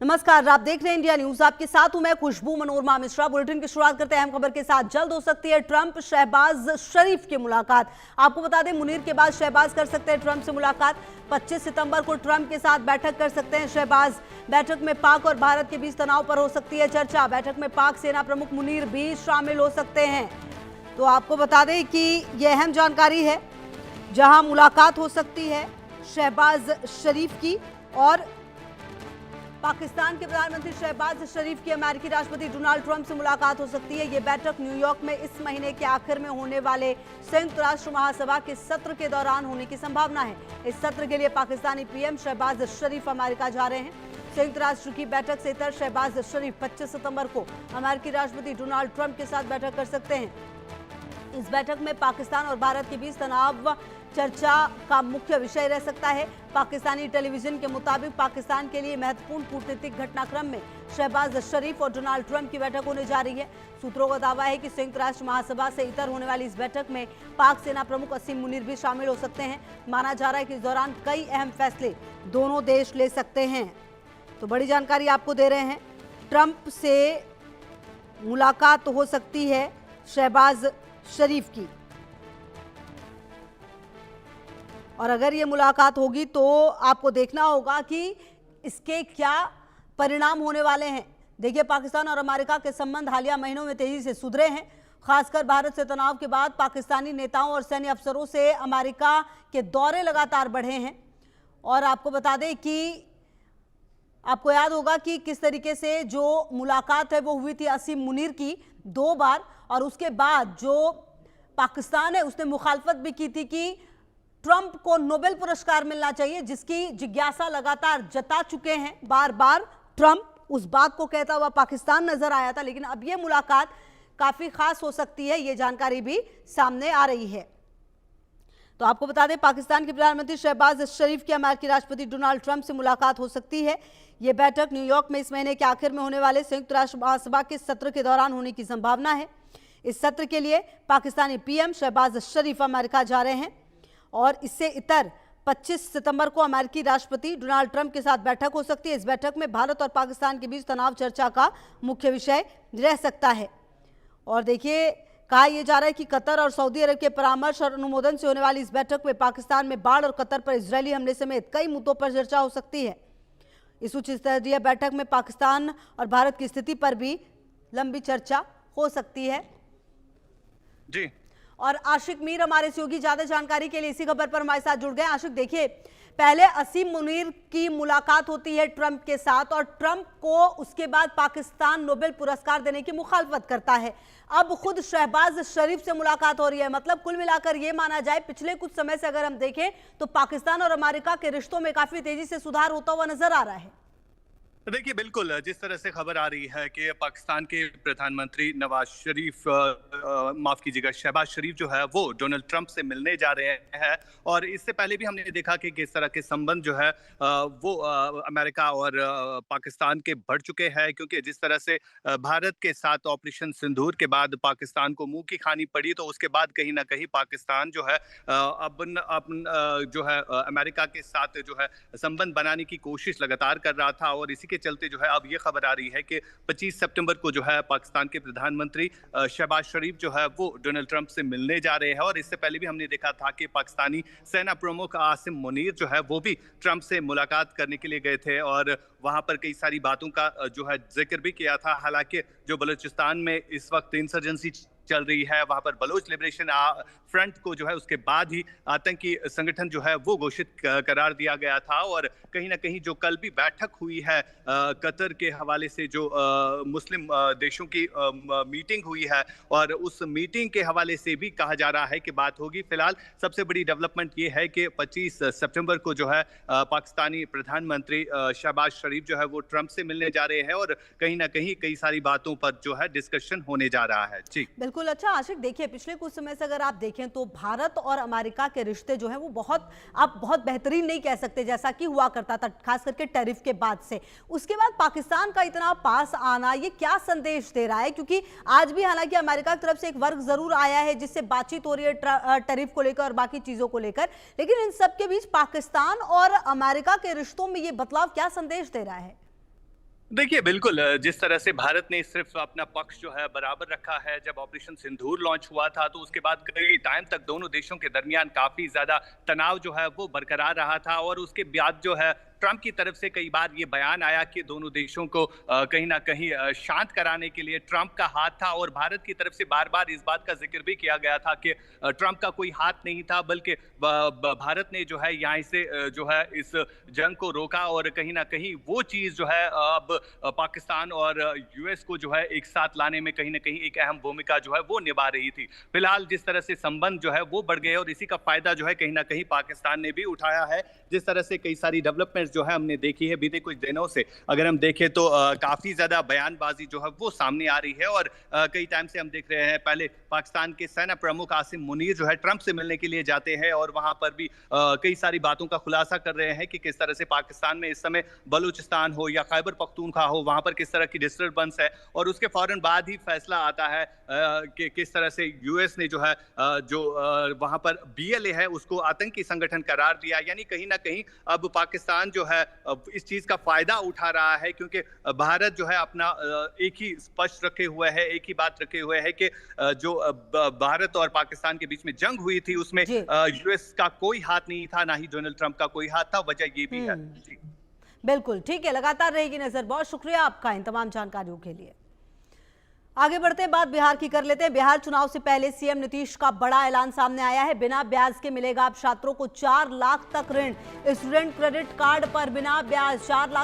नमस्कार, आप देख रहे हैं इंडिया न्यूज। आपके साथ हूं मैं खुशबू मनोरमा मिश्रा। बुलेटिन की शुरुआत करते हैं अहम खबर के साथ। जल्द हो सकती है ट्रंप शहबाज शरीफ की मुलाकात। आपको बता दें, मुनीर के बाद शहबाज कर सकते हैं ट्रंप से मुलाकात। 25 सितंबर को ट्रंप के साथ बैठक कर सकते हैं शहबाज। बैठक में पाक और भारत के बीच तनाव पर हो सकती है चर्चा। बैठक में पाक सेना प्रमुख मुनीर भी शामिल हो सकते हैं। तो आपको बता दें कि यह अहम जानकारी है, जहां मुलाकात हो सकती है शहबाज शरीफ की और पाकिस्तान के प्रधानमंत्री शहबाज शरीफ की अमेरिकी राष्ट्रपति डोनाल्ड ट्रंप से मुलाकात हो सकती है। ये बैठक न्यूयॉर्क में इस महीने के आखिर में होने वाले संयुक्त राष्ट्र महासभा के सत्र के दौरान होने की संभावना है। इस सत्र के लिए पाकिस्तानी पीएम शहबाज शरीफ अमेरिका जा रहे हैं। संयुक्त राष्ट्र की बैठक से इतर शहबाज शरीफ 25 सितंबर को अमेरिकी राष्ट्रपति डोनाल्ड ट्रंप के साथ बैठक कर सकते हैं। इस बैठक में पाकिस्तान और भारत के बीच तनाव चर्चा का मुख्य विषय रह सकता है। पाकिस्तानी टेलीविजन के मुताबिक पाकिस्तान के लिए महत्वपूर्ण कूटनीतिक घटनाक्रम में शहबाज शरीफ और डोनाल्ड ट्रंप की बैठक होने जा रही है। सूत्रों का दावा है कि संयुक्त राष्ट्र महासभा से इतर होने वाली इस बैठक में पाक सेना प्रमुख असीम मुनीर भी शामिल हो सकते हैं। माना जा रहा है कि इस दौरान कई अहम फैसले दोनों देश ले सकते हैं। तो बड़ी जानकारी आपको दे रहे हैं, ट्रंप से मुलाकात हो सकती है शहबाज शरीफ की, और अगर ये मुलाकात होगी तो आपको देखना होगा कि इसके क्या परिणाम होने वाले हैं। देखिए, पाकिस्तान और अमेरिका के संबंध हालिया महीनों में तेजी से सुधरे हैं। खासकर भारत से तनाव के बाद पाकिस्तानी नेताओं और सैन्य अफसरों से अमेरिका के दौरे लगातार बढ़े हैं। और आपको बता दें कि आपको याद होगा कि किस तरीके से जो मुलाकात है वो हुई थी असीम मुनीर की 2 बार, और उसके बाद जो पाकिस्तान है उसने मुखालफत भी की थी कि ट्रंप को नोबेल पुरस्कार मिलना चाहिए, जिसकी जिज्ञासा लगातार जता चुके हैं। बार बार ट्रंप उस बात को कहता हुआ पाकिस्तान नजर आया था, लेकिन अब यह मुलाकात काफी खास हो सकती है, यह जानकारी भी सामने आ रही है। तो आपको बता दें, पाकिस्तान के प्रधानमंत्री शहबाज शरीफ की अमेरिकी राष्ट्रपति डोनाल्ड ट्रंप से मुलाकात हो सकती है। यह बैठक न्यूयॉर्क में इस महीने के आखिर में होने वाले संयुक्त राष्ट्र महासभा के सत्र के दौरान होने की संभावना है। इस सत्र के लिए पाकिस्तानी पीएम शहबाज शरीफ अमेरिका जा रहे हैं, और इससे इतर 25 सितंबर को अमेरिकी राष्ट्रपति डोनाल्ड ट्रंप के साथ बैठक हो सकती है। इस बैठक में भारत और पाकिस्तान के बीच तनाव चर्चा का मुख्य विषय रह सकता है। और देखिए, कहा यह जा रहा है कि कतर और सऊदी अरब के परामर्श और अनुमोदन से होने वाली इस बैठक में पाकिस्तान में बाढ़ और कतर पर इजरायली हमले समेत कई मुद्दों पर चर्चा हो सकती है। इस उच्च स्तरीय बैठक में पाकिस्तान और भारत की स्थिति पर भी लंबी चर्चा हो सकती है। जी, और आशिक मीर हमारे सहयोगी ज्यादा जानकारी के लिए इसी खबर पर हमारे साथ जुड़ गए। आशिक, देखिए, पहले असीम मुनीर की मुलाकात होती है ट्रंप के साथ, और ट्रंप को उसके बाद पाकिस्तान नोबेल पुरस्कार देने की मुखालफत करता है। अब खुद शहबाज शरीफ से मुलाकात हो रही है। मतलब कुल मिलाकर ये माना जाए, पिछले कुछ समय से अगर हम देखें तो पाकिस्तान और अमेरिका के रिश्तों में काफी तेजी से सुधार होता हुआ नजर आ रहा है। देखिए, बिल्कुल जिस तरह से खबर आ रही है कि पाकिस्तान के प्रधानमंत्री नवाज शरीफ माफ कीजिएगा शहबाज शरीफ जो है वो डोनाल्ड ट्रंप से मिलने जा रहे हैं, और इससे पहले भी हमने देखा कि किस तरह के संबंध जो है वो अमेरिका और पाकिस्तान के बढ़ चुके हैं, क्योंकि जिस तरह से भारत के साथ ऑपरेशन सिंदूर के बाद पाकिस्तान को मुंह की खानी पड़ी, तो उसके बाद कहीं ना कहीं पाकिस्तान जो है जो है अमेरिका के साथ जो है संबंध बनाने की कोशिश लगातार कर रहा था। और इसी के चलते जो है अब ये खबर आ रही है कि 25 सितंबर को जो है पाकिस्तान के प्रधानमंत्री शहबाज शरीफ जो है वो डोनाल्ड ट्रंप से मिलने जा रहे हैं। और इससे पहले भी हमने देखा था कि पाकिस्तानी सेना प्रमुख आसिम मुनीर जो है वो भी ट्रंप से मुलाकात करने के लिए गए थे, और वहां पर कई सारी बातों का जो है जिक्र भी किया था। हालांकि जो बलूचिस्तान में इस वक्त इंसर्जेंसी चल रही है, वहां पर बलोच लिबरेशन फ्रंट को जो है उसके बाद ही आतंकी संगठन जो है वो घोषित करार दिया गया था। और कहीं ना कहीं जो कल भी बैठक हुई है कतर के हवाले से, जो मुस्लिम देशों की मीटिंग हुई है, और उस मीटिंग के हवाले से भी कहा जा रहा है कि बात होगी। फिलहाल सबसे बड़ी डेवलपमेंट ये है कि 25 सितंबर को जो है पाकिस्तानी प्रधानमंत्री शहबाज शरीफ जो है वो ट्रंप से मिलने जा रहे हैं, और कहीं ना कहीं कई सारी बातों पर जो है डिस्कशन होने जा रहा है। जी बिल्कुल। अच्छा आशिक, देखिए, पिछले कुछ समय से अगर आप देखें तो भारत और अमेरिका के रिश्ते जो हैं वो बहुत बेहतरीन नहीं कह सकते जैसा कि हुआ करता था, खास करके टैरिफ के बाद से। उसके बाद पाकिस्तान का इतना पास आना ये क्या संदेश दे रहा है? क्योंकि आज भी हालांकि अमेरिका की तरफ से एक वर्ग जरूर आया है जिससे बातचीत हो रही है टैरिफ को लेकर और बाकी चीजों को लेकर, लेकिन इन सब के बीच पाकिस्तान और अमेरिका के रिश्तों में ये बदलाव क्या संदेश दे रहा है? देखिए बिल्कुल, जिस तरह से भारत ने सिर्फ अपना पक्ष जो है बराबर रखा है। जब ऑपरेशन सिंदूर लॉन्च हुआ था तो उसके बाद कई टाइम तक दोनों देशों के दरमियान काफी ज्यादा तनाव जो है वो बरकरार रहा था, और उसके बाद जो है ट्रंप की तरफ से कई बार ये बयान आया कि दोनों देशों को कहीं ना कहीं शांत कराने के लिए ट्रंप का हाथ था, और भारत की तरफ से बार बार इस बात का जिक्र भी किया गया था कि ट्रंप का कोई हाथ नहीं था, बल्कि भारत ने जो है यहाँ से जो है इस जंग को रोका, और कहीं ना कहीं वो चीज जो है अब पाकिस्तान और यूएस को जो है एक साथ लाने में कहीं ना कहीं एक अहम भूमिका जो है वो निभा रही थी। फिलहाल जिस तरह से संबंध जो है वो बढ़ गए, और इसी का फायदा जो है कहीं ना कहीं पाकिस्तान ने भी उठाया है। जिस तरह से कई सारी डेवलपमेंट्स जो है हमने देखी है बीते कुछ दिनों से, अगर हम देखें तो काफी ज्यादा बयानबाजी जो है वो सामने आ रही है, और कई टाइम से हम देख रहे हैं। पहले पाकिस्तान के सेना प्रमुख आसिम मुनीर जो है ट्रंप से मिलने के लिए जाते हैं, और वहां पर भी कई सारी बातों का खुलासा कर रहे हैं कि किस तरह से पाकिस्तान में इस समय बलूचिस्तान हो या खैबर पख्तूनख्वा हो, वहां पर किस तरह की डिस्टर्बेंस है, और उसके फौरन बाद ही फैसला आता है कि किस तरह से यूएस ने जो है वहां पर बीएलए है उसको आतंकी संगठन करार दिया। यानी कहीं ना कहीं अब पाकिस्तान जो है इस चीज का फायदा उठा रहा है, क्योंकि भारत जो है अपना एक ही स्पष्ट रखे हुए है, एक ही बात रखे हुए है कि जो भारत और पाकिस्तान के बीच में जंग हुई थी उसमें यूएस का कोई हाथ नहीं था, ना ही डोनाल्ड ट्रंप का कोई हाथ था। वजह ये भी है। बिल्कुल ठीक है, लगातार रहेगी नजर। बहुत शुक्रिया आपका इन तमाम जानकारियों के लिए। आगे बढ़ते हैं, बात बिहार की कर लेते हैं। बिहार चुनाव से पहले सीएम नीतीश का बड़ा ऐलान सामने आया है। बिना ब्याज के मिलेगा अब छात्रों को 4 लाख तक ऋण। स्टूडेंट क्रेडिट कार्ड पर बिना ब्याज 4 लाख